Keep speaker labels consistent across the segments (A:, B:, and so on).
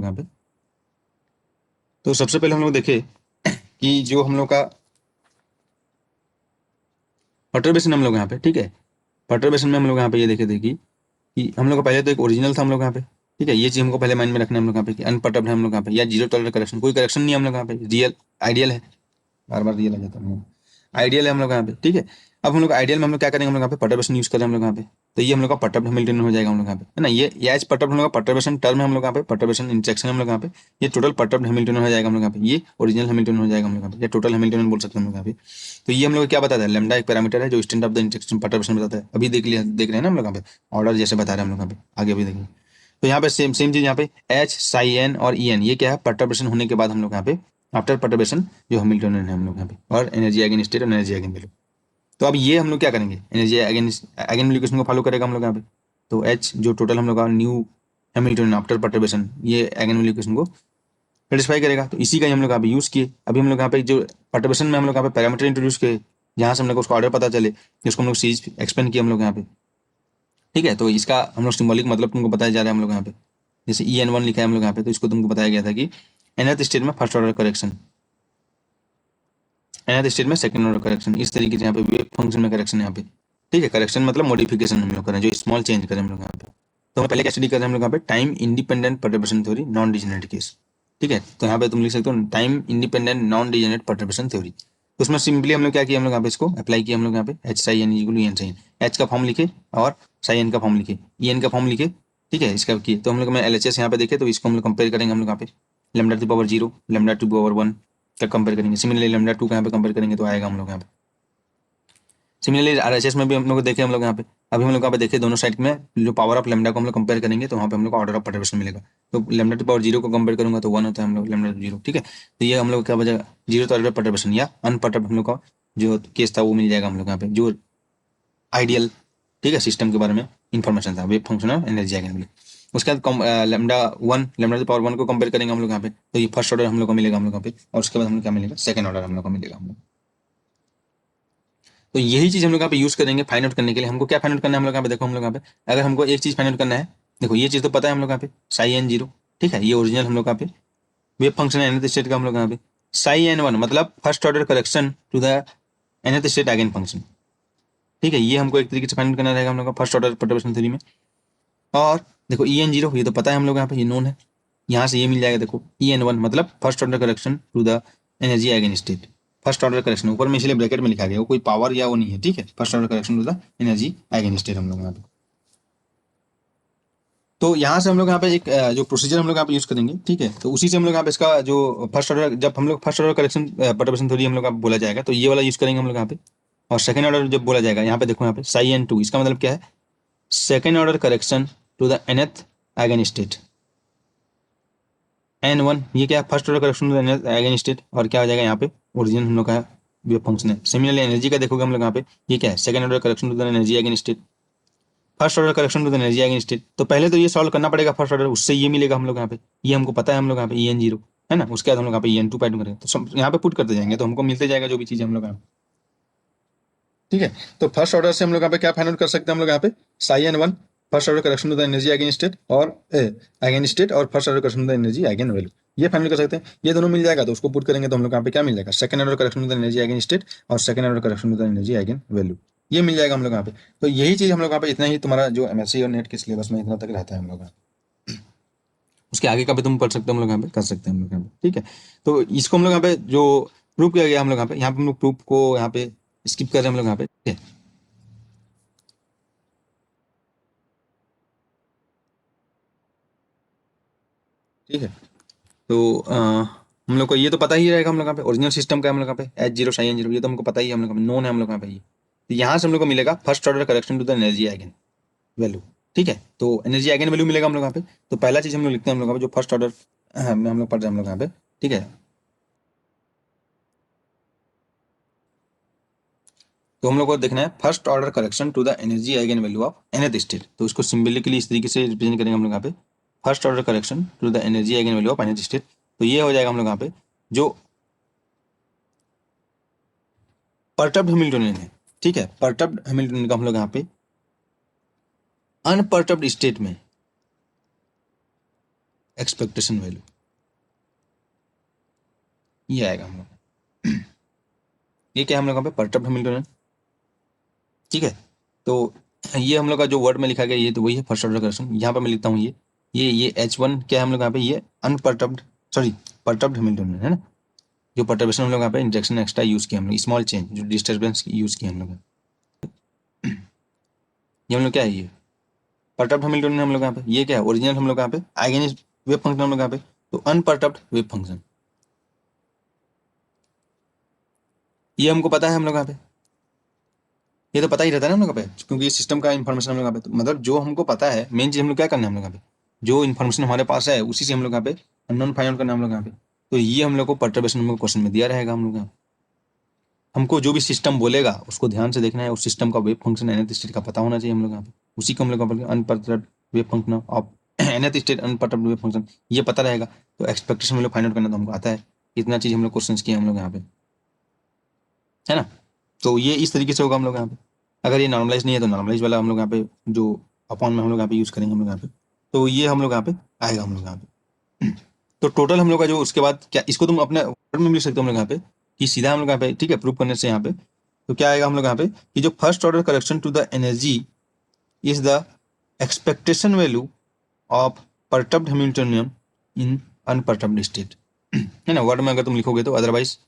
A: यहाँ पे। तो सबसे पहले हम लोग देखे कि जो हम लोग का परटर्बेशन हम लोग यहाँ पे, ठीक है, परटर्बेशन में हम लोग यहाँ पे ये देखे थे कि हम लोग का पहले तो एक ओरिजिनल था हम लोग यहाँ पे, ठीक है, ये चीज हमको पहले माइंड में रखना है हम लोग यहाँ पे कि अनपर्टर्ब्ड है हम लोग यहाँ पे, या जीरो टॉलरेंस करेक्शन, कोई करेक्शन नहीं है हम लोग यहाँ पे, रियल आइडियल है, बार बार रियल आ जाता है, आइडियल है हम लोग यहाँ पे, ठीक है। अब हम लोग आइडियल में हम लोग क्या करेंगे, हम लोग यहाँ पे परटर्बेशन यूज करें हम लोग यहाँ पे, तो ये हम लोग का परटर्ब्ड हैमिल्टन हो जाएगा हम लोग यहाँ पे, है ना, ये एज परटर्ब्ड हम लोग का परटर्बेशन टर्म है हम लोग यहाँ पे, परटर्बेशन इंटरेक्शन हम लोग यहाँ पे, ये टोटल परटर्ब्ड हैमिल्टन हो जाएगा हम लोग यहाँ पे, ये ओरिजिनल हैमिल्टन हो जाएगा हम लोग यहाँ पे, या टोटल हैमिल्टन बोल सकते हैं हम लोग यहाँ पे। तो ये हम लोग क्या बताता है, लैम्डा एक पैरामीटर है जो extent of the interaction perturbation बताता है, अभी देख रहे हैं ना हम लोग यहाँ पे, ऑर्डर जैसे बता रहे हैं हम लोग यहाँ पे, आगे अभी देखिए। तो यहाँ पे सेम सेम चीज यहाँ पे एच साई एन और ई एन, ये क्या है, परटर्बेशन होने के बाद हम लोग यहाँ पे आफ्टर परटर्बेशन जो हैमिल्टनियन है हम लोग यहाँ पे, और एनर्जी आइगन स्टेट और एनर्जी आइगन वैल्यू। तो अब ये हम लोग क्या करेंगे, एनर्जी आइगन आइगन वैल्यू को फॉलो करेगा हम लोग यहाँ पे। तो एच जो टोटल हम लोग का न्यू हैमिल्टनियन आफ्टर परटर्बेशन, ये आइगन वैल्यू को सेटिस्फाई करेगा। तो इसी का ही हम लोग यहाँ पे यूज किए। अभी हम लोग यहाँ पे जो परटर्बेशन में हम लोग यहाँ पे पैरामीटर इंट्रोड्यूस किए, जहाँ से हम लोग को उसका ऑर्डर पता चले, जिसको हम लोग सीरीज एक्सपेंड किया हम लोग यहाँ पे, ठीक है। तो इसका हम लोग सिंबॉलिक मतलब तुमको बताया जा रहा है हम लोग यहाँ पे, जैसे ई एन वन लिखा है हम लोग यहाँ पे, तो इसको तुमको बताया गया था कि nth स्टेज में first order correction, nth stage में सेकंड ऑर्डर करेक्शन, इस तरीके से यहाँ पे वेव फंक्शन में करेक्शन यहाँ पे, ठीक है। करेक्शन मतलब मॉडिफिकेशन हम लोग करें, जो स्मॉल चेंज करें हम लोग यहाँ पे। तो हम पहले क्या स्टडी कर रहे हैं हम लोग यहाँ पे, time independent perturbation theory non degenerate case, ठीक है। तो यहाँ पे तुम लिख सकते हो time independent non degenerate perturbation theory. तो उसमें सिंपली हम लोग क्या किया, हम लोग यहाँ पे इसको अप्लाई किया हम लोग यहाँ पे, H psi n equal n sine, H का फॉर्म लिखे और साई एन का फॉर्म लिखे, ई एन का फॉर्म लिखे, ठीक है। इसका किए तो हम लोग में एल एच एस यहाँ पे देखे, तो इसको हम लोग कंपेयर करेंगे हम लोग यहाँ पे, lambda two power zero, lambda two power one का कंपेयर करेंगे। सिमिलरली लेमडा टू का यहाँ पे कंपेयर करेंगे तो आएगा हम लोग यहाँ पे। सिमिलरली आरएचएस में भी हम लोग देखे हम लोग यहाँ पे, अभी हम लोग यहाँ पे देखे दोनों साइड में जो पावर ऑफ लेमडा को हम लोग कंपेयर करेंगे, तो वहाँ पे हम लोग को ऑर्डर ऑफ परटर्बेशन मिलेगा। तो लेमडा टू पावर जीरो को कंपेयर करूंगा तो वन होता है हम लोग लेमडा टू जीरो, ठीक है। तो ये हम लोग क्या बचेगा, जीरो तो ऑर्डर परटर्बेशन या अनपर्टर्ब हम लोग का जो केस था वो मिल जाएगा हम लोग यहाँ पे, जो आइडियल, ठीक है, सिस्टम के बारे में इंफॉर्मेशन था, वेव फंक्शन और एनर्जी आइगन वैल्यू। उसके बाद lambda one, lambda two power one को कंपेयर करेंगे हम लोग यहाँ पे, तो ये फर्स्ट ऑर्डर हम लोग को मिलेगा हम लोग यहाँ पे, और उसके बाद हम लोग क्या मिलेगा, सेकंड ऑर्डर हम लोग को मिलेगा हम लोग। तो यही चीज हम लोग यहाँ पे यूज करेंगे फाइंड आउट करने के लिए। हमको क्या फाइंड आउट करना है हम लोग यहाँ पे, देखो हम लोग यहाँ पे अगर हमको एक चीज फाइंड आउट करना है, देखो ये चीज तो पता है हम लोग यहाँ पे साई एन जीरो, ठीक है, ये ओरिजिनल हम लोग यहाँ पे वेव फंक्शन है nth स्टेट का हम लोग यहाँ पे, साई एन वन मतलब first order correction to the nth state eigen function, ठीक है। ये हमको एक तरीके से फाइंड आउट करना रहेगा हम लोग का फर्स्ट ऑर्डर परटर्बेशन थ्योरी में। और देखो ई एन जीरो ये तो पता है हम लोग यहाँ पे, ये नोन है, यहाँ से ये मिल जाएगा। देखो ई एन वन मतलब first order correction to the energy eigen state, first order correction ऊपर में इसलिए ब्रैकेट में लिखा गया, वो कोई पावर या वो नहीं है, ठीक है, first order correction to the energy eigen state हम लोग यहाँ पे। तो यहाँ से हम लोग यहाँ पे एक जो प्रोसीजर हम लोग यहाँ पे यूज करेंगे, ठीक है, तो उसी से हम लोग यहाँ पे इसका जो फर्स्ट ऑर्डर, जब हम लोग first order correction perturbation theory हम लोग बोला जाएगा, तो ये वाला यूज करेंगे हम लोग यहाँ पे। और सेकंड ऑर्डर जब बोला जाएगा, यहाँ पे देखो यहाँ पे साई एन टू, इसका मतलब क्या है, second order correction to the nth eigen state, n one ये क्या है, first order correction to the nth eigen state, और क्या हो जाएगा यहाँ पे ओरिजिन हम लोग का वेव फंक्शन है। सिमिलरली एनर्जी का देखोगे हम लोग यहाँ पे, ये क्या है, second order correction to the energy eigen state, first order correction to the energy eigen state. तो पहले तो ये सॉल्व करना पड़ेगा फर्स्ट ऑर्डर, उससे ये मिलेगा हम लोग यहाँ पे, ये हमको पता है हम लोग यहाँ पे ई एन जीरो है ना, उसके बाद हम लोग यहाँ पे ई एन टू पाइट करेंगे, तो यहाँ पे पुट करते जाएंगे तो हमको मिलते जाएगा जो भी चीज हम लोग यहाँ पे, ठीक है। तो फर्स्ट ऑर्डर से हम लोग यहाँ पे क्या फाइंड आउट कर सकते हैं हम लोग यहाँ पे, psi n one first order correction to the energy eigen state और आइगन स्टेट, और first order correction to the energy eigen value, ये फाइंड कर सकते हैं। ये दोनों मिल जाएगा तो उसको पुट करेंगे तो हम लोग यहाँ पे क्या मिल जाएगा, second order correction to the energy eigen state और second order correction to the energy eigen value, ये मिल जाएगा हम लोग यहाँ पे। तो यही चीज हम लोग यहाँ पे, इतना ही तुम्हारा जो एमएससी और नेट के सिलेबस में इतना तक रहता है हम लोग, उसके आगे का भी तुम पढ़ सकते हो हम लोग यहाँ पे, कर सकते हैं हम लोग यहाँ पे, ठीक है। तो इसको हम लोग यहाँ पे जो प्रूव किया गया हम लोग यहाँ पे हम लोग प्रूफ को यहाँ पे स्किप कर रहे हैं हम लोग यहाँ पे, ठीक है। ठीक है, तो हम लोग को ये तो पता ही रहेगा हम लोग यहाँ पे ओरिजिनल सिस्टम का हम लोग यहाँ पे H zero psi n zero, ये तो हमको पता ही है हम लोग नोन है हम लोग यहाँ पे। ये तो यहाँ से हम लोग को मिलेगा first order correction to the energy eigen value, ठीक है। तो एनर्जी आइगन वैल्यू मिलेगा हम लोग यहाँ पे। तो पहला चीज हम लोग लिखते हैं हम लोग यहाँ पे, जो फर्स्ट ऑर्डर हम लोग पढ़ रहे हैं हम लोग यहाँ पे, ठीक है। तो हम लोग को देखना है first order correction to the energy eigen value of nth state, तो इसको सिंबलिकली इस तरीके से रिप्रेजेंट करेंगे हम लोग यहाँ पे, first order correction to the energy eigen value of nth state. तो ये हो जाएगा हम लोग यहाँ पे जो परटर्ब्ड हैमिल्टनियन है, ठीक है, परटर्ब्ड हैमिल्टनियन का हम लोग यहाँ पे अनपर्टर्ब्ड स्टेट में एक्सपेक्टेशन वैल्यू, ये आएगा हम लोग। ये क्या है हम लोग यहाँ पे परटर्ब हैमिल्टनियन, ठीक है। तो ये हम लोग का जो वर्ड में लिखा गया ये तो वही है फर्स्ट ऑर्डर करेक्शन। यहाँ पे मैं लिखता हूँ ये H1 क्या है हम लोग यहाँ पे, ये अनपर्टर्ब्ड सॉरी परटर्ब्ड हैमिल्टनियन है ना। जो परटर्बेशन हम लोग यहाँ पे इंजेक्शन एक्स्ट्रा यूज किया हम लोग, स्मॉल चेंज जो डिस्टर्बेंस यूज किया हम लोग, ये हम लोग क्या है ये परटर्ब्ड हैमिल्टनियन हम लोग यहाँ पे। ये क्या है ओरिजिनल हम लोग यहाँ पे आइगेन वेव फंक्शन हम लोग यहाँ पे, तो अनपर्टर्ब्ड वेव फंक्शन ये हमको पता है हम लोग यहाँ पे, ये तो पता ही रहता है ना हम लोग पे, क्योंकि ये सिस्टम का इन्फॉर्मेशन हम लोग यहाँ पे, तो मतलब जो हमको पता है मेन चीज हम लोग क्या करना है हम लोग यहाँ पे, जो इन्फॉर्मेशन हमारे पास है उसी से हम लोग यहाँ पे अननोन फाइंड आउट करना है हम लोग यहाँ पे। तो ये हम लोग को परटर्बेशन हम लोग क्वेश्चन में दिया रहेगा हम लोग यहाँ, हमको जो भी सिस्टम बोलेगा उसको ध्यान से देखना है, उस सिस्टम का वेव फंक्शन nth स्टेट का पता होना चाहिए हम लोग यहाँ पे, उसी को हम लोग unperturbed wave function of nth state unperturbed wave function ये पता रहेगा। तो एक्सपेक्टेशन हम लोग फाइंड आउट करना तो हमको आता है, इतना चीज हम लोग क्वेश्चन किए हम लोग यहाँ पे, है ना। तो ये इस तरीके से होगा हम लोग यहाँ पे। अगर ये नॉर्मलाइज नहीं है तो नॉर्मलाइज वाला हम लोग यहाँ पे जो अपॉन में हम लोग यहाँ पे यूज करेंगे हम लोग यहाँ पे, तो ये हम लोग यहाँ पे आएगा हम लोग यहाँ पे। तो टोटल हम लोग का जो उसके बाद क्या, इसको तुम अपने वर्ड में लिख सकते हो हम लोग यहाँ पे कि सीधा हम लोग यहाँ पे, ठीक है, प्रूव करने से यहाँ पे तो क्या आएगा हम लोग यहाँ पे कि जो first order correction to the energy is the expectation value of perturbed Hamiltonian in unperturbed state, है ना। वर्ड में अगर तुम लिखोगे तो, अदरवाइज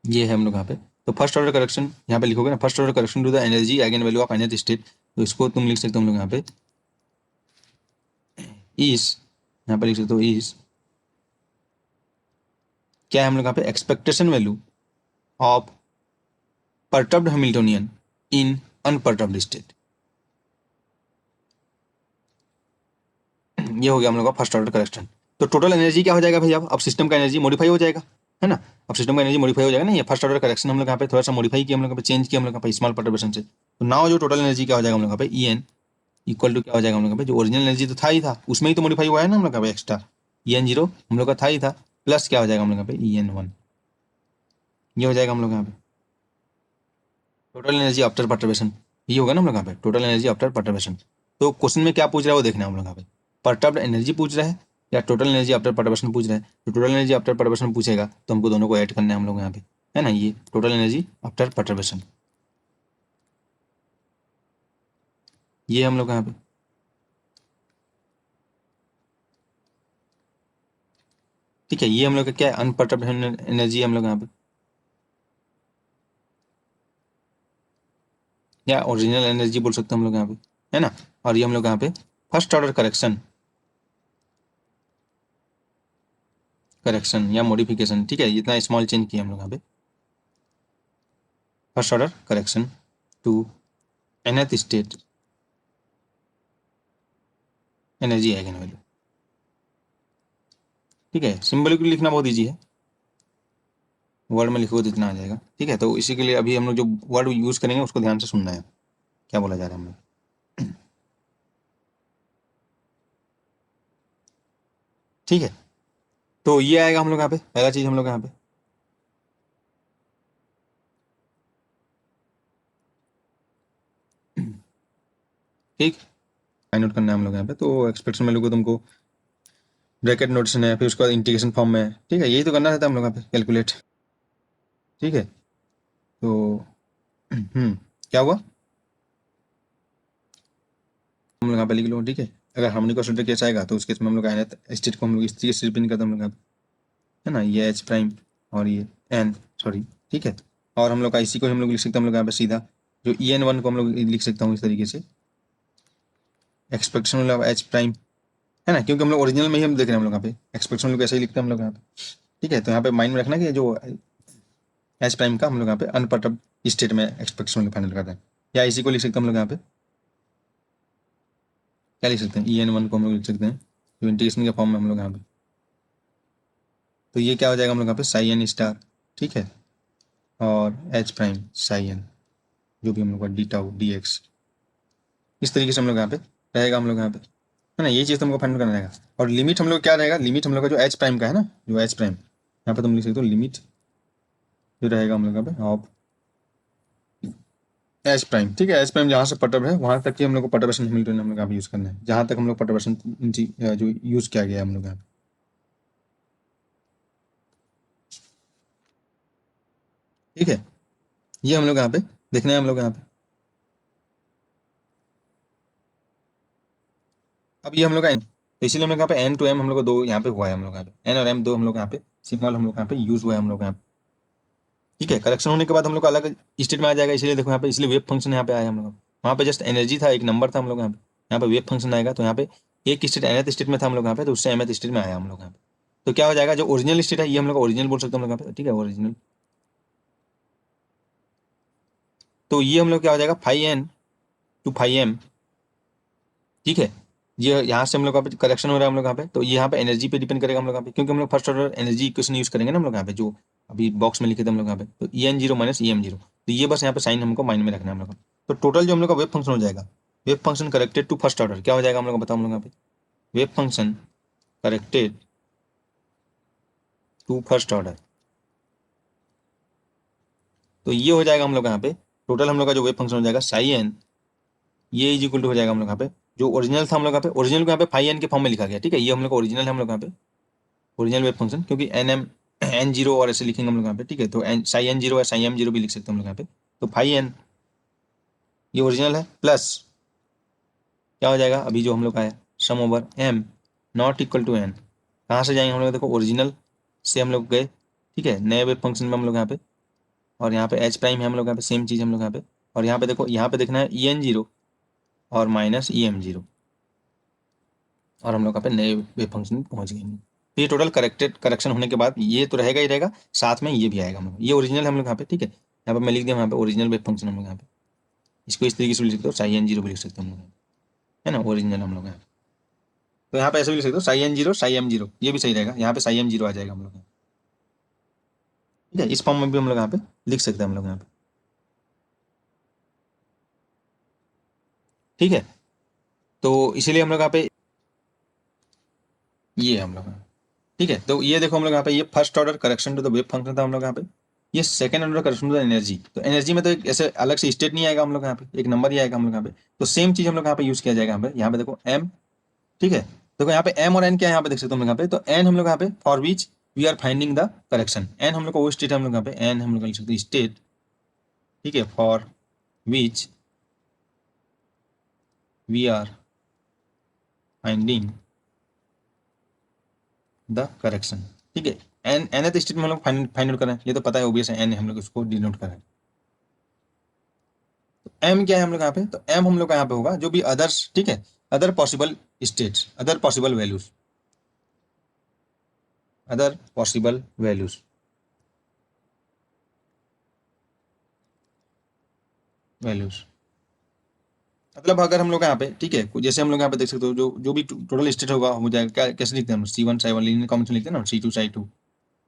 A: ये है हम लोग यहाँ पे। तो फर्स्ट ऑर्डर करेक्शन यहाँ पे लिखोगे ना, first order correction to the energy eigen value of nth state, तो इसको तुम लिख सकते हो हम लोग यहाँ पे इस, यहाँ पे लिख सकते हो इस क्या है हम लोग यहाँ पे expectation value of perturbed Hamiltonian in unperturbed state. ये हो गया हम लोग का फर्स्ट ऑर्डर करेक्शन। तो टोटल एनर्जी क्या हो जाएगा भैया, अब सिस्टम का एनर्जी मॉडिफाई हो जाएगा, है ना। अब सिस्टम का एनर्जी मॉडिफाई हो जाएगा ना, ये फर्स्ट ऑर्डर करेक्शन हम लोग यहाँ पे थोड़ा सा मॉडिफाई किया हम लोग यहाँ पे, चेंज किया हम लोग यहाँ पे स्मॉल परटर्बेशन से। तो नाउ जो टोटल एनर्जी क्या हो जाएगा हम लोग यहाँ पे En इक्वल टू क्या हो जाएगा हम लोग यहाँ पे, जो ओरिजिनल एनर्जी तो था ही था उसमें ही तो मॉडिफाई हुआ है ना हम लोग यहाँ पे एक्स्ट्रा, En0 हम लोग का था ही था, प्लस क्या हो जाएगा हम लोग यहाँ पे En1, ये हो जाएगा हम लोग यहाँ पे टोटल एनर्जी आफ्टर परटर्बेशन। ये होगा ना हम लोग यहाँ पे टोटल एनर्जी आफ्टर परटर्बेशन। तो क्वेश्चन में क्या पूछ रहा है वो देखना है हम लोग यहाँ पे, परटर्ब्ड एनर्जी पूछ रहा है या टोटल एनर्जी आफ्टर परटर्बेशन पूछ रहा है। तो टोटल एनर्जी आफ्टर परटर्बेशन पूछेगा तो हमको दोनों को ऐड करना है हम लोग यहाँ पे, है ना। ये टोटल एनर्जी आफ्टर परटर्बेशन ये हम लोग यहाँ पे, ठीक है। ये हम लोग का क्या है अनपर्टर्ब्ड एनर्जी हम लोग यहाँ पे, या ओरिजिनल एनर्जी बोल सकते हैं हम लोग यहाँ पे, है ना। और ये हम लोग यहाँ पे फर्स्ट ऑर्डर करेक्शन करेक्शन या मॉडिफिकेशन, ठीक है, इतना स्मॉल चेंज किया हम लोग यहाँ पे first order correction to nth state energy eigen value, ठीक है। सिंबलिकली लिखना बहुत ईजी है, वर्ड में लिखोगे तो इतना आ जाएगा, ठीक है। तो इसी के लिए अभी हम लोग जो वर्ड यूज करेंगे उसको ध्यान से सुनना है क्या बोला जा रहा है हम लोग, ठीक है। तो ये आएगा हम लोग यहाँ पे पहला चीज हम लोग यहाँ पे, ठीक, फाइंड आउट करना है हम लोग यहाँ पे। तो एक्सपेक्टेशन वैल्यू को तुमको ब्रैकेट नोटेशन है, फिर उसके बाद इंटीग्रेशन फॉर्म में है, ठीक है, यही तो करना रहता है हम लोग यहाँ पे कैलकुलेट, ठीक है। तो क्या हुआ हम लोग यहाँ पे लिख लो, ठीक है। अगर हार्मोनिक ऑसिलेटर केस आएगा तो उस केस में हम लोग स्टेट को हम लोग इस तरीके से रिप्रेजेंट करते हैं हम लोग यहाँ पे, है ना। ये H प्राइम और ये N सॉरी, ठीक है। और हम लोग का इसी को हम लोग लिख सकते हैं हम लोग यहाँ पे सीधा, जो En1 को हम लोग लिख सकता हूँ इस तरीके से एक्सपेक्टेशन मतलब H प्राइम, है ना, क्योंकि हम लोग ओरिजिनल में ही हम देख रहे हैं हम लोग यहाँ पे एक्सपेक्टेशन लोग ऐसे ही लिखते हैं हम लोग यहाँ पे, ठीक है। तो यहाँ पे माइंड में रखना कि जो H प्राइम का हम लोग यहाँ पे अनपर्टर्ब्ड स्टेट में एक्सपेक्टेशन फाइनल करते हैं, या इसी को लिख सकते हैं हम लोग यहाँ पे क्या लिख सकते हैं En1 को हम लोग लिख सकते हैं जो इंटीग्रेशन के फॉर्म में हम लोग यहाँ पे। तो ये क्या हो जाएगा हम लोग यहाँ पे साई एन स्टार, ठीक है, और H प्राइम साई एन जो भी हम लोग का डी टाउ डी एक्स, इस तरीके से हम लोग यहाँ पे रहेगा हम लोग यहाँ पे, है ना। ये चीज़ तुमको फाइंड करना रहेगा। और लिमिट हम लोग क्या रहेगा, लिमिट हम लोग का जो H प्राइम का है ना, जो H प्राइम यहाँ पे तुम लिख सकते हो लिमिट जो रहेगा हम लोग यहाँ पे ऑफ एच प्राइम, ठीक है, एच प्राइम जहाँ से परटर्ब है वहां तक की हम लोग को परटर्बेशन हैमिल्टन हम लोग यहाँ पे यूज करना है, जहां तक हम लोग परटर्बेशन जो यूज किया गया है हम लोग यहाँ पे, ठीक है, ये हम लोग यहाँ पे देखना है हम लोग यहाँ पे। अब ये हम लोग का n, तो इसीलिए हम लोग यहाँ पे n to m हम लोग को दो यहाँ पे हुआ है, हम लोग यहाँ पे n और m दो हम लोग यहाँ पे सिग्नल हम लोग यहाँ पे यूज हुआ है हम लोग यहाँ पे, ठीक है। करेक्शन होने के बाद हम लोग का अलग स्टेट में आ जाएगा, इसलिए देखो यहाँ पे, इसलिए वेव फंक्शन यहाँ पे आया हम लोग, वहाँ पे जस्ट एनर्जी था, एक नंबर था हम लोग यहाँ पे वेव फंक्शन आएगा, तो यहाँ पे एक स्टेट nth स्टेट में था हम लोग यहाँ पे, तो उससे mth स्टेट में आया हम लोग यहाँ पे। तो क्या हो जाएगा, जो ओरिजिनल स्टेट है ये हम लोग ओरिजिनल बोल सकते हैं हम लोग यहाँ पे, ठीक है, ओरिजिनल। तो ये हम लोग क्या हो जाएगा, five n to five m, ठीक है। ये यहाँ से हम लोग यहाँ पे करेक्शन हो रहा है हम लोग यहाँ पे, तो ये यहाँ पे एनर्जी पे डिपेंड करेगा हम लोग यहाँ पे, क्योंकि हम लोग first order energy equation use करेंगे ना हम लोग यहाँ पे, जो अभी बॉक्स में लिखे थे हम लोग यहाँ पे, तो E n zero minus E m zero, तो ये बस यहाँ पे साइन हमको माइंड में रखना है हम लोग को। तो टोटल जो हम लोग का वेव फंक्शन हो जाएगा, wave function corrected to first order, क्या हो जाएगा हम लोग को बताओ हम लोग यहाँ पे, wave function corrected to first order, तो ये हो जाएगा हम लोग यहाँ पे टोटल हम लोग का जो वेव फंक्शन हो जाएगा साई एन, ये इज इक्वल टू हो जाएगा हम लोग यहाँ पे, जो ओरिजिनल था हम लोग यहाँ पे, ओरिजिनल को यहाँ पे फाइव एन के फॉर्म में लिखा गया, ठीक है, ये हम लोग का ओरिजिनल है हम लोग यहाँ पे, ओरिजिनल वेव फंक्शन, क्योंकि एन एम एन जीरो और ऐसे लिखेंगे हम लोग यहाँ पे, ठीक है, तो एन साई एन जीरो है, साई एम जीरो भी लिख सकते हैं हम लोग यहाँ पे, तो फाइव एन ये ओरिजिनल है, प्लस क्या हो जाएगा अभी जो हम लोग का है sum over M not equal to N, कहाँ से जाएंगे हम लोग, देखो ओरिजिनल से हम लोग गए, ठीक है, नए वेव फंक्शन में हम लोग यहाँ पे, और यहाँ पे एच प्राइम है हम लोग यहाँ पे, सेम चीज़ हम लोग यहाँ पे, और यहाँ पे देखो, यहाँ पे देखना है ई एन जीरो और माइनस ई एम जीरो, और हम लोग यहाँ पे नए वेव फंक्शन में पहुँच गए। तो ये टोटल करेक्टेड करेक्शन होने के बाद ये तो रहेगा ही रहेगा, साथ में ये भी आएगा हम लोग, ये ओरिजिनल हम लोग यहाँ पे, ठीक है, यहाँ पे मैं लिख दिया यहाँ पे ओरिजिनल वेव फंक्शन हम लोग यहाँ पे, इसको इस तरीके से भी लिख सकते हो, साई एन जीरो भी लिख सकते हो हम लोग, है ना, ओरिजिनल हम लोग यहाँ पे। तो यहाँ पे ऐसे भी लिख सकते हो, psi n zero psi m zero, ये भी सही रहेगा, यहाँ पे साई एम जीरो आ जाएगा हम लोग यहाँ, ठीक है, इस फॉर्म में भी हम लोग यहाँ पे लिख सकते हैं हम लोग यहाँ पे, ठीक है। तो इसीलिए हम लोग यहाँ पे ये हम लोग, ठीक है, तो ये देखो हम लोग यहाँ पे, ये first order correction to the wave function था हम लोग यहाँ पे, ये second order correction to the energy, तो एनर्जी में तो एक ऐसे अलग से स्टेट नहीं आएगा हम लोग यहाँ पे, एक नंबर ही आएगा हम लोग यहाँ पे, तो सेम चीज हम लोग यहाँ पे यूज किया जाएगा यहाँ पे देखो एम, ठीक है, देखो यहाँ पे एम और एन क्या है यहाँ पे देख सकते हो हम लोग यहाँ पे, तो एन हम लोग यहाँ पे for which we are finding the correction, n हम लोग को वो स्टेट है हम लोग यहाँ पे, एन हम लोग लिख सकते हैं स्टेट, ठीक है, for which we are finding the correction, ठीक है, एन एनथ स्टेट में हम लोग फाइंड आउट कर रहे हैं, ये तो पता है ऑब्वियस है, एन हम लोग इसको डिनोट कर रहे हैं। एम क्या है हम लोग यहाँ पे, तो एम हम लोग का यहाँ पे होगा जो भी अदर्स, ठीक है, other possible states, other possible values, other possible values, values, मतलब अगर हम लोग यहाँ पे, ठीक है, जैसे हम लोग यहाँ पे देख सकते हो, जो जो भी टोटल स्टेट होगा हो जाएगा, क्या कैसे लिखते हैं हम, C one psi one linear combination लिखते हैं ना, C two psi two,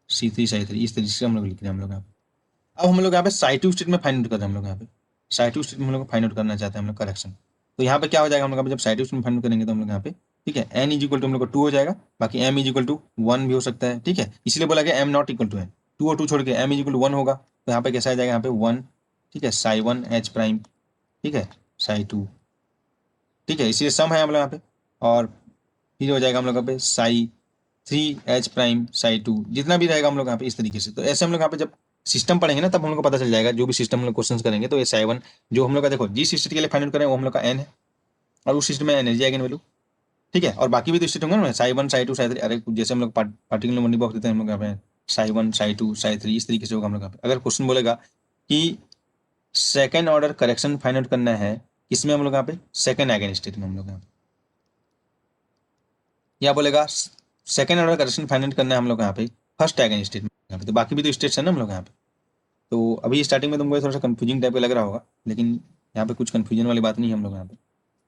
A: C three psi three, इस तरीके से हम लोग लिख रहे हैं हम लोग यहाँ पे। अब हम लोग यहाँ पे साई टू स्टेट में फाइंड आउट कर रहे हैं हम लोग यहाँ पे, साई टू स्टेट में हम लोग फाइंड आउट करना चाहते हैं हम लोग करेक्शन, तो यहाँ पे क्या हो जाएगा हम लोग जब साई टू स्टेट में फाइंड आउट करेंगे तो हम लोग यहाँ पे, ठीक है, एन इज इक्वल टू हम लोग को टू हो जाएगा, बाकी m is equal to one भी हो सकता है, ठीक है, इसलिए बोला गया m not equal to n, two और टू छोड़ के m is equal to one होगा, तो यहाँ पे कैसा आ जाएगा यहाँ पे वन, ठीक है, साई वन एच प्राइम, ठीक है, साई टू, ठीक है, इसलिए सम है हम लोग यहाँ पे, और फिर हो जाएगा हम लोग यहाँ पे Sai three H prime Sai to, जितना भी रहेगा हम लोग यहाँ पे इस तरीके से, तो ऐसे हम लोग यहाँ पे जब सिस्टम पढ़ेंगे ना तब हम लोग को पता चल जाएगा, जो भी सिस्टम हम लोग क्वेश्चन करेंगे, तो ये साई वन जो हम लोग का देखो जिस स्टेट के लिए फाइंड आउट करें वो हम लोग का एन है, और उस सिस्टम में एनर्जी आएगी वैल्यू, ठीक है, और बाकी भी तो स्टेट होंगे ना, psi one Sai to Sai three, अरे जैसे हम लोग पार्टिकुलर मल्टी बॉक्स देते हैं हम लोग यहाँ पे psi one Sai to Sai three, इस तरीके से होगा हम लोग यहाँ पे। अगर क्वेश्चन बोलेगा कि second order correction find out करना है किसमें, हम लोग यहाँ पे सेकेंड आइगन स्टेट में हम लोग यहाँ पे, या बोलेगा second order correction find out करना है हम लोग यहाँ पे फर्स्ट आइगन स्टेट में यहाँ पे, तो बाकी भी तो स्टेट्स है ना हम लोग यहाँ पे। तो अभी स्टार्टिंग में तुमको थोड़ा सा कंफ्यूजिंग टाइप का लग रहा होगा, लेकिन यहाँ पे कुछ कंफ्यूजन वाली बात नहीं है हम लोग यहाँ पे,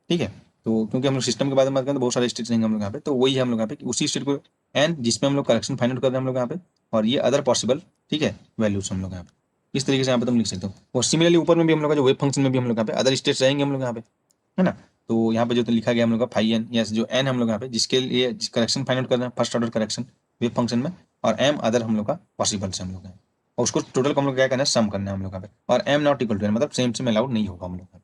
A: ठीक है। तो क्योंकि हम लोग सिस्टम के बारे में बात करें तो बहुत सारे स्टेट्स रहेंगे हम लोग यहाँ पे, तो वही है हम लोग यहाँ पे कि उसी स्टेट को एन जिसमें हम लोग करेक्शन फाइंड आउट कर रहे हैं हम लोग यहाँ पे, और ये अदर पॉसिबल, ठीक है, वैल्यूज हम लोग यहाँ पे इस तरीके से यहाँ पे तुम लिख सकते हो। और सिमिलरली ऊपर में भी हम लोग का जो वेब फंक्शन में भी हम लोग यहाँ पे अदर स्टेट्स रहेंगे हम लोग यहाँ पे, है ना। तो यहाँ पे जो तो लिखा गया हम लोग का फाइव एन, यस, जो एन हम लोग यहाँ पे जिसके लिए करेक्शन फाइंड आउट कर रहे हैं first order correction web function में, और एम अदर हम लोग का पॉसिबल से हम लोग हैं, और उसको टोटल को हम लोग क्या करना है, सम करना है हम लोग यहाँ पे, और m not equal to n मतलब सेम अलाउड नहीं होगा हम लोग यहाँ पे।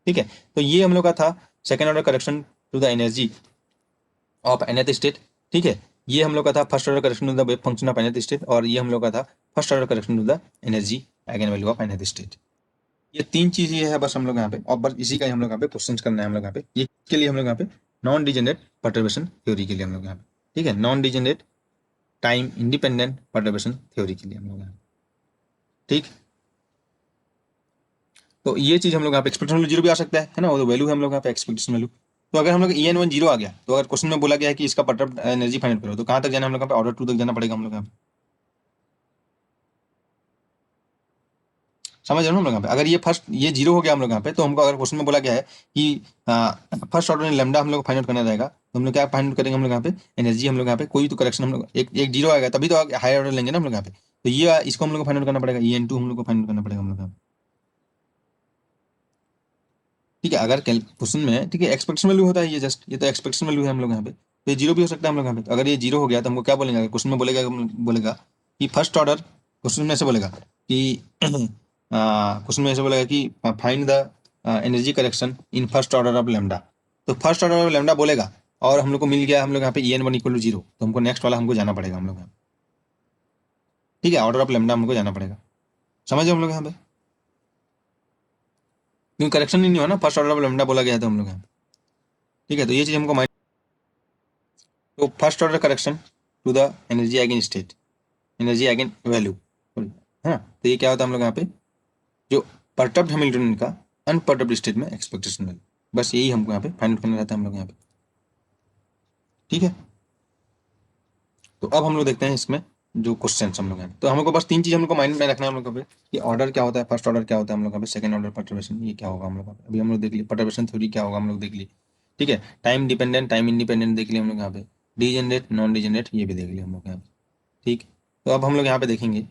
A: ठीक है, तो ये हम लोग का था second order correction to the energy of nth state. ठीक है, ये हम लोग का था first order correction to the wave function of nth state, और ये हम लोग का था first order correction to the energy eigen value of nth state. ये तीन चीज ये है बस हम लोग यहाँ पे, और बस इसी का ही हम लोग यहाँ पे क्वेश्चन करना है हम लोग यहाँ पे। ये के लिए हम लोग यहाँ पे नॉन डिजेनरेट परटर्बेशन थ्योरी के लिए हम लोग यहाँ पे, ठीक है, non degenerate time independent perturbation theory के लिए हम लोग यहाँ पे। ठीक, तो ये चीज हम लोग यहाँ पे एक्सपेक्टेशन वैल्यू जीरो भी आ सकता है ना, वो तो वैल्यू है हम लोग यहाँ पे एक्सपेक्टेशन वैल्यू। तो अगर हम लोग EN1 जीरो आ गया, तो अगर क्वेश्चन में बोला गया है कि इसका परटर्ब एनर्जी फाइंड करो, तो कहाँ तक जाना हम लोग यहाँ पे, ऑर्डर 2 तक जाना पड़ेगा हम लोग यहाँ पे। समझ रहे हो हम लोग यहाँ पे, अगर ये फर्स्ट ये जीरो हो गया हम लोग यहाँ पे, तो हमको अगर क्वेश्चन में बोला गया है कि फर्स्ट ऑर्डर लैम्डा हम लोग फाइंड आउट करना रहेगा, तो हम लोग क्या फाइंड आउट करेंगे हम लोग यहाँ पे, एनर्जी हम लोग यहाँ पे कोई तो करेक्शन हम लोग एक जीरो आएगा तभी तो हायर ऑर्डर लेंगे ना हम लोग यहाँ पे। तो ये इसको हम लोग को फाइंड आउट करना पड़ेगा, EN2 हम लोग को फाइंड आउट करना पड़ेगा हम लोग यहाँ पे। ठीक है, अगर क्वेश्चन में, ठीक है, एक्सपेक्टेशन वैल्यू होता है ये, जस्ट ये तो एक्सपेक्टेशन वैल्यू है हम लोग यहाँ पे, तो ये जीरो भी हो सकता है हम लोग यहाँ पे। तो अगर ये जीरो हो गया तो हमको क्या बोलेंगे, क्वेश्चन में बोलेगा बोलेगा कि फर्स्ट ऑर्डर, क्वेश्चन में ऐसे बोलेगा कि क्वेश्चन में ऐसे बोलेगा कि find the energy correction in first order of lambda. तो फर्स्ट ऑर्डर ऑफ लेमडा बोलेगा, और हम लोग को मिल गया हम लोग यहाँ पे EN1 इक्वल टू जीरो, तो हमको नेक्स्ट वाला हमको जाना पड़ेगा हम लोग यहाँ पे। ठीक है, ऑर्डर ऑफ लेमडा हमको जाना पड़ेगा, समझे हम लोग यहाँ पे, क्योंकि करेक्शन ही नहीं हो ना, फर्स्ट ऑर्डर ऑफ लेमडा बोला गया था हम लोग यहाँ पे। ठीक है, तो ये चीज हमको माइंड, तो first order correction to the energy eigen state, energy eigen value, हाँ, तो ये क्या होता है हम लोग यहाँ पे, जो परटर्ब्ड हैमिल्टन का अनपर्टर्ब्ड स्टेट में एक्सपेक्टेशन वैल्यू, बस यही हमको यहाँ पे फाइंड करना रहता है हम लोग यहाँ पे। ठीक है, तो अब हम लोग देखते हैं इसमें जो क्वेश्चन हम लोग हैं, तो हमको बस तीन चीज हम लोग को माइंड में रखना है हम लोग पे, कि ऑर्डर क्या होता है, फर्स्ट ऑर्डर क्या होता है हम लोग पे, सेकंड ऑर्डर परटर्बेशन ये क्या होगा हम लोग का, अभी हम लोग देख लिए परटर्बेशन थ्योरी क्या होगा हम लोग देख लिए। ठीक है, टाइम डिपेंडेंट टाइम इंडिपेंडेंट देख लिए हम लोग यहाँ पे, डिजेनरेट नॉन डिजेनरेट ये भी देख लिए हम लोग यहाँ पे। ठीक, तो अब हम लोग यहाँ पे देखेंगे,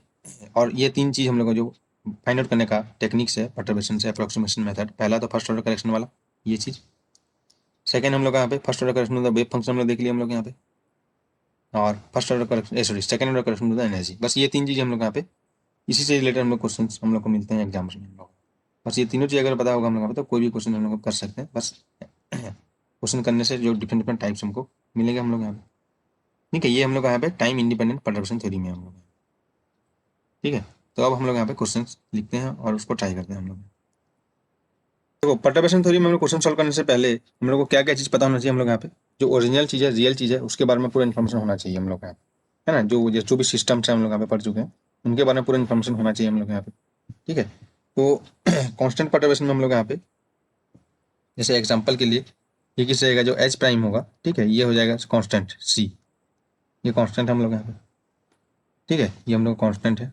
A: और ये तीन चीज हम लोग को जो फाइंड आउट करने का टेक्निक्स है परटर्बेशन से, अप्रोक्सीमेशन मेथड, पहला तो फर्स्ट ऑर्डर करेक्शन वाला ये चीज, सेकंड हम लोग यहाँ पे first order correction wave function हम लोग देख लिए हम लोग यहाँ पे, और first order correction sorry second order correction to the energy, बस ये तीन चीज़ हम लोग यहाँ पे, इसी से रिलेटेड हम लोग क्वेश्चन हम लोग को मिलते हैं एग्जाम्स में हम लोग। बस ये तीनों चीज़ अगर पता होगा हम लोग यहाँ पे, तो कोई भी क्वेश्चन हम लोग कर सकते हैं, बस क्वेश्चन करने से जो डिफरेंट डिफरेंट टाइप्स हमको मिलेंगे हम लोग यहाँ पे। ठीक है, ये हम लोग यहाँ पे टाइम इंडिपेंडेंट परटर्बेशन थ्योरी में हम लोग। ठीक है, तो अब हम लोग यहाँ पे क्वेश्चन लिखते हैं और उसको ट्राई करते हैं हम लोग। देखो, परटर्बेशन थ्योरी में हम लोग क्वेश्चन सॉल्व करने से पहले हम लोग को क्या क्या चीज़ पता होना चाहिए हम लोग यहाँ पे, जो ओरिजिनल चीज़ है, रियल चीज़ है, उसके बारे में पूरा इन्फॉर्मेशन होना चाहिए हम लोग यहाँ पे, है ना, जो भी सिस्टम्स है हम लोग यहाँ पे पढ़ चुके हैं, उनके बारे में पूरा इन्फॉर्मेशन होना चाहिए हम लोग यहाँ पे। ठीक है, तो कांस्टेंट परटर्बेशन में हम लोग यहाँ पे, जैसे एग्जांपल के लिए ये किस रहेगा, जो एच प्राइम होगा, ठीक है, ये हो जाएगा कांस्टेंट सी, ये कांस्टेंट हम लोग यहाँ पे। ठीक है, ये हम लोग कांस्टेंट है,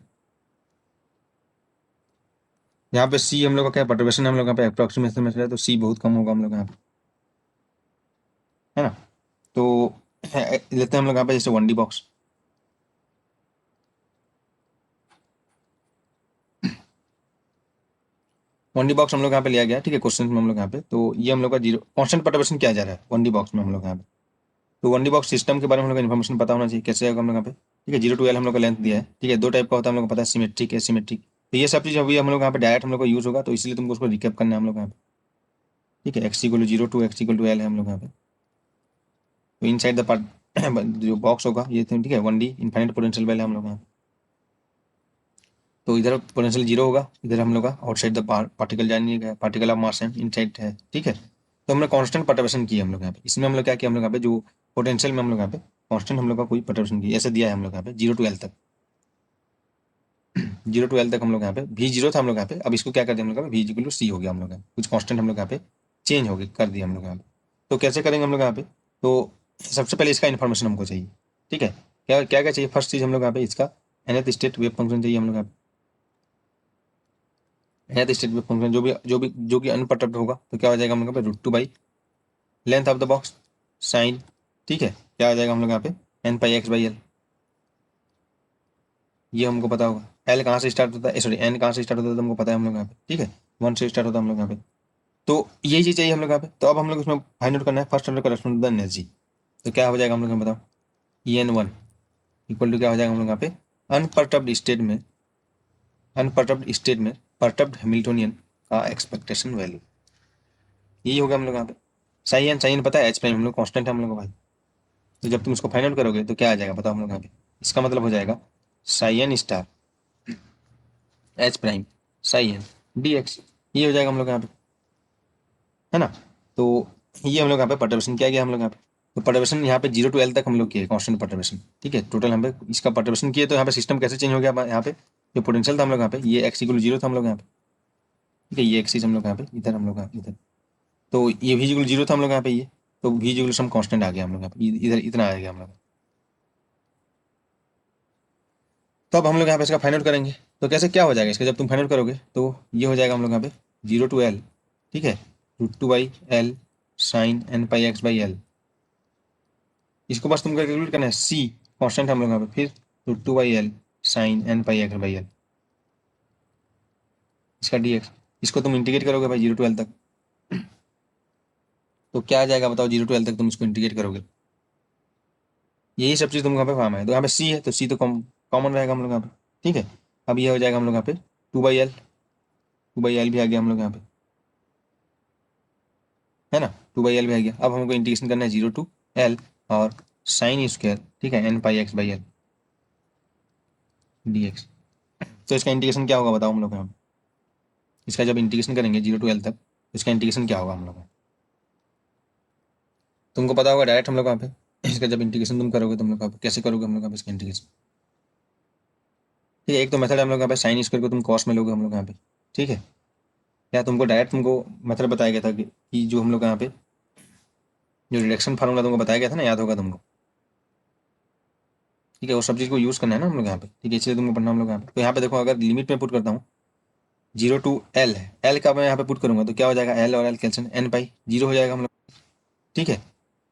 A: यहाँ पे सी हम लोग का क्या परटर्बेशन हम लोग यहाँ पे अप्रोक्सीमेशन में है, तो सी बहुत कम होगा हम लोग यहाँ पे, है ना। तो लेते हैं हम लोग यहाँ पे जैसे 1D बॉक्स, 1D बॉक्स हम लोग यहाँ पे लिया गया। ठीक है, क्वेश्चन में हम लोग यहाँ पे, तो ये हम लोग का जीरो कांस्टेंट परटर्बेशन क्या जा रहा है 1D बॉक्स में हम लोग यहाँ पे, तो 1D बॉक्स सिस्टम के बारे में हम लोग को इन्फॉर्मेशन पता होना चाहिए, कैसे आएगा हम लोग यहाँ पे। ठीक है, 0 to L हम लोग का लेंथ दिया है। ठीक है, दो टाइप का होता है हम लोग को पता है, सिमेट्रिक एसिमेट्रिक, तो ये सब चीज़ अभी हम लोग यहाँ पे डायरेक्ट हम लोग को यूज होगा, तो इसलिए तुमको उसको रिकेप करना है हम लोग यहाँ पे। ठीक है, x equal to 0 to x equal to L है हम लोग यहाँ पे, तो इन साइड द पार्ट जो बॉक्स होगा ये, ठीक है, 1D इनफाइनाइट पोटेंशियल वेल है हम लोग यहाँ पे, तो इधर पोटेंशियल जीरो होगा, इधर हम लोग का आउटसाइड द पार्टिकल जानिए, पार्टिकल ऑफ मास है इनसाइड है। ठीक है, तो हमने कांस्टेंट परटर्बेशन किया हम लोग यहाँ पे, इसमें हम लोग क्या किया हम लोग यहाँ पे, जो पोटेंशियल में हम लोग यहाँ पे कांस्टेंट हम लोग का कोई परटर्बेशन किया, ऐसे दिया है हम लोग यहाँ पे 0 to L तक, 0 to L तक हम लोग यहाँ पे V0 था हम लोग यहाँ पे, अब इसको क्या कर दिया हम लोग यहाँ पे, V इक्वल टू C हो गया हम लोग यहाँ पे, कुछ कांस्टेंट हम लोग यहाँ पे चेंज हो गए कर दिया हम लोग यहाँ पे। तो कैसे करेंगे हम लोग यहाँ पे, तो सबसे पहले इसका इन्फॉर्मेशन हमको चाहिए। ठीक है, क्या क्या क्या चाहिए, फर्स्ट चीज हम लोग यहाँ पे इसका nth स्टेट वेव फंक्शन चाहिए हम लोग यहाँ पे, nth स्टेट वेव फंक्शन जो कि अनपर्टर्ब्ड होगा, तो क्या हो जाएगा हम लोग यहाँ पे √2 by length of the box sine. ठीक है, क्या आ जाएगा हम लोग यहाँ पे n π/x/L, ये हमको पता होगा। L कहाँ से स्टार्ट होता है, सॉरी n कहाँ से स्टार्ट होता है तो हमको पता है हम लोग यहाँ पे। ठीक है, 1 से स्टार्ट होता है हम लोग यहाँ पे, तो यही चीज चाहिए हम लोग यहाँ पे। तो अब हम लोग इसमें फाइंड आउट करना है first order correction to the energy, तो क्या हो जाएगा हम लोग यहाँ बताओ, EN1 इक्वल टू क्या हो जाएगा हम लोग यहाँ पे, अनपर्टर्ब्ड स्टेट में अनपर्टर्ब्ड स्टेट में परटर्ब्ड हैमिल्टोनियन का एक्सपेक्टेशन वैल्यू, यही होगा हम लोग यहाँ पे। साइन एन पता है, एच प्राइम हम लोग कांस्टेंट है हम लोग का भाई। तो जब तुम इसको फाइंड आउट करोगे तो क्या आ जाएगा बताओ हम लोग यहाँ पे। इसका मतलब हो जाएगा psi n star H prime psi n d x, ये हो जाएगा हम लोग यहाँ पे, है ना। तो ये हम लोग यहाँ पे पर्टर्बेशन किया गया हम लोग यहाँ पे। तो पर्टर्बेशन यहाँ पे 0 to L तक हम लोग किए कांस्टेंट पर्टर्बेशन, ठीक है। टोटल हम पे इसका पर्टर्बेशन किए, तो यहाँ पे सिस्टम कैसे चेंज हो गया यहाँ पे। जो पोटेंशियल था हम लोग यहाँ पे, ये एक्स इक्वल 0 था हम लोग यहाँ पे, ठीक है। ये एक्सिस हम लोग यहाँ पे, इधर हम लोग इधर, तो ये v इक्वल 0 था हम लोग यहाँ पे, ये तो v इक्वल सम कांस्टेंट आ गया हम लोग यहाँ पे, इधर इतना आ गया हम लोग। तो अब हम लोग यहाँ पे इसका फाइंड आउट करेंगे, तो कैसे क्या हो जाएगा इसका जब तुम फाइंड आउट करोगे, तो ये हो जाएगा हम लोग यहाँ पे 0 to L, ठीक है, √2/L sine n pi x by L. इसको बस तुमको कैलकुलेट करना है, c कांस्टेंट हम लोग यहाँ पे, फिर √2/L sine n pi x by L, इसका dx। इसको तुम इंटीग्रेट करोगे भाई 0 to L तक, तो क्या आ जाएगा बताओ। 0 to L तक तुम इसको इंटीग्रेट करोगे, यही सब चीज़ तुमको यहाँ पे फॉर्म है। तो यहाँ पे c है, तो c तो कॉमन रहेगा हम लोग यहाँ पे, ठीक है। अब ये हो जाएगा हम लोग यहाँ पे 2/L भी आ गया हम लोग यहाँ पे, है ना। 2/L भी आ गया। अब हमको इंटीग्रेशन करना है 0 to L और साइन स्क्वायर, ठीक है, n pi x by L dx। तो इसका इंटीग्रेशन क्या होगा बताओ हम लोग यहाँ पे। इसका जब इंटीग्रेशन करेंगे 0 to L तक, तो इसका इंटीग्रेशन क्या होगा हम लोग, तुमको पता होगा डायरेक्ट हम लोग यहाँ पे। इसका जब इंटीग्रेशन तुम करोगे, तुम लोग यहाँ पे कैसे करोगे हम लोग यहाँ पे इसका इंटीग्रेशन, ठीक है। एक तो मेथड हम लोग यहाँ पे साइन स्क्वायर को तुम कॉस में लोगे हम लोग यहाँ पे, ठीक है। या तुमको डायरेक्ट तुमको मेथड बताया गया था कि जो हम लोग यहाँ पे जो रिडक्शन फार्मूला तुमको बताया गया था ना, याद होगा तुमको, ठीक है। वो सब चीज़ को यूज़ करना है ना हम लोग यहाँ पे, ठीक है, इसलिए तुमको पढ़ना हम लोग यहाँ पे। तो यहाँ पे देखो, अगर लिमिट में पुट करता हूँ 0 to L है, L का मैं यहाँ पे पुट करूंगा तो क्या हो जाएगा, L और L कैंसिल, n पाई 0 हो जाएगा हम लोग, ठीक है।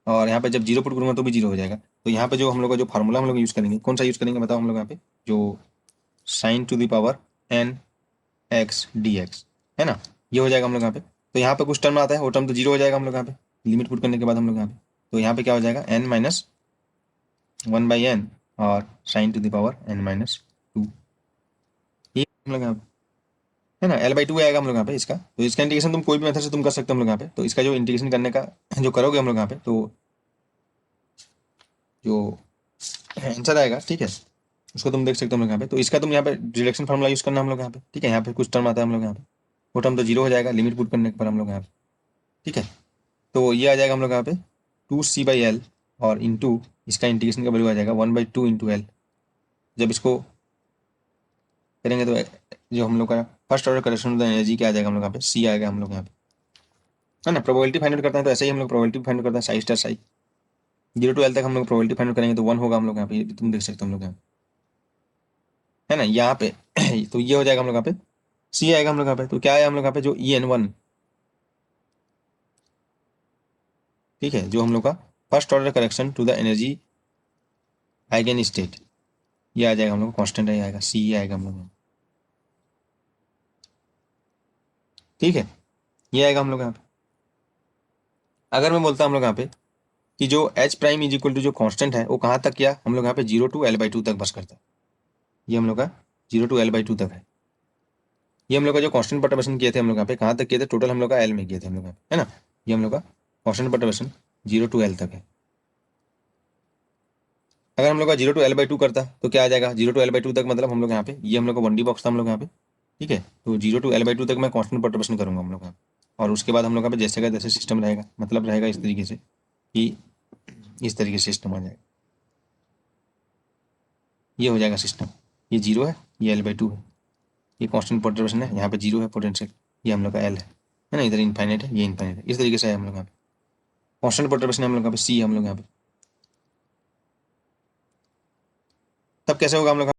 A: और यहाँ पे जब 0 पुट करूंगा तो भी 0 हो जाएगा। तो यहाँ पे जो हम लोग का जो फार्मूला हम लोग यूज़ करेंगे, कौन सा यूज़ करेंगे बताओ हम लोग यहाँ पे, जो sign to the power n x dx, है ना। ये हो जाएगा हम लोग यहाँ पे। तो यहाँ पे कुछ टर्म आता है, वो टर्म तो 0 हो जाएगा हम लोग यहाँ पे, लिमिट पुट करने के बाद हम लोग यहाँ पे। तो यहाँ पे क्या हो जाएगा, n माइनस 1/n और sign to the power n-2, ये हम लोग यहाँ पे, है ना। L/2 आएगा हम लोग यहाँ पे इसका। तो इसका इंटीग्रेशन तुम कोई भी मेथड से तुम कर सकते हो हम लोग यहाँ पे। तो इसका जो इंटीग्रेशन करने का जो करोगे हम लोग यहाँ पे, तो जो आंसर आएगा, ठीक है, उसको तुम देख सकते हो हम लोग यहाँ पे। तो इसका तुम यहाँ पे रिडक्शन फार्मूला यूज करना हम लोग यहाँ पे, ठीक है। यहाँ पे कुछ टर्म आता है हम लोग यहाँ पे, वो टर्म तो 0 हो जाएगा लिमिट पुट करने पर हम लोग यहाँ पे, ठीक है। तो ये आ जाएगा हम लोग यहाँ पे 2c/L और इंटू इसका इंटीग्रेशन का वैल्यू आ जाएगा 1/2 इंटू L। जब इसको करेंगे तो जो हम लोग का first order correction of the energy क्या आ जाएगा हम लोग यहाँ पे, c आएगा हम लोग यहाँ पे, है ना। प्रोबेबिलिटी फाइंड आउट करते हैं तो ऐसे ही हम लोग प्रोबेबिलिटी फाइंड आउट करते हैं, Sai star Sai. 0 to L तक हम लोग प्रोबेबिलिटी फाइंड आउट करेंगे तो 1 होगा हम लोग यहाँ पे, ये भी तुम देख सकते हो हम लोग यहाँ पे, है ना। यहाँ पे तो ये हो जाएगा हम लोग यहाँ पे, सी आएगा हम लोग यहाँ पे। तो क्या है हम लोग यहाँ पे, जो EN1, ठीक है, जो हम लोग का first order correction to the energy eigen state, ये आ जाएगा हम लोग कांस्टेंट है, आएगा सी आएगा हम लोग, ठीक है। ये आएगा हम लोग यहाँ पे। अगर मैं बोलता हम लोग यहाँ पे कि जो H prime is equal to जो कांस्टेंट है वो कहाँ तक किया हम लोग यहाँ पे, 0 to L/2 तक बस करता है। ये हम लोग का 0 to L/2 तक है। ये हम लोग का जो कांस्टेंट पर्टर्बेशन किए थे हम लोग यहाँ पे, कहाँ तक किए थे, टोटल हम लोग का L में किए थे हम लोग यहाँ पे, है ना। ये हम लोग का कांस्टेंट पर्टर्बेशन 0 to L तक है। अगर हम लोग का 0 to L/2 करता तो क्या आ जाएगा, 0 to L/2 तक मतलब हम लोग यहाँ पे, ये हम लोग का 1D बॉक्स था हम लोग यहाँ पे, ठीक है। तो 0 to L/2 तक मैं कांस्टेंट पर्टर्बेशन करूंगा हम लोग यहाँ पे। और उसके बाद हम लोग यहाँ पे जैसे का जैसे सिस्टम रहेगा, मतलब रहेगा इस तरीके से कि इस तरीके से सिस्टम आ जाएगा, ये हो जाएगा सिस्टम। ये 0 है, ये L/2 है, ये कांस्टेंट पर्टर्बेशन है, यहाँ पे 0 है पोटेंशियल, ये हम लोग का L है ना। इधर इनफाइनाइट है, ये इनफाइनाइट है, इस तरीके से है हम लोग यहाँ पे। कांस्टेंट पर्टर्बेशन हम लोग यहाँ पे C हम लोग यहाँ पे। तब कैसे होगा हम लोग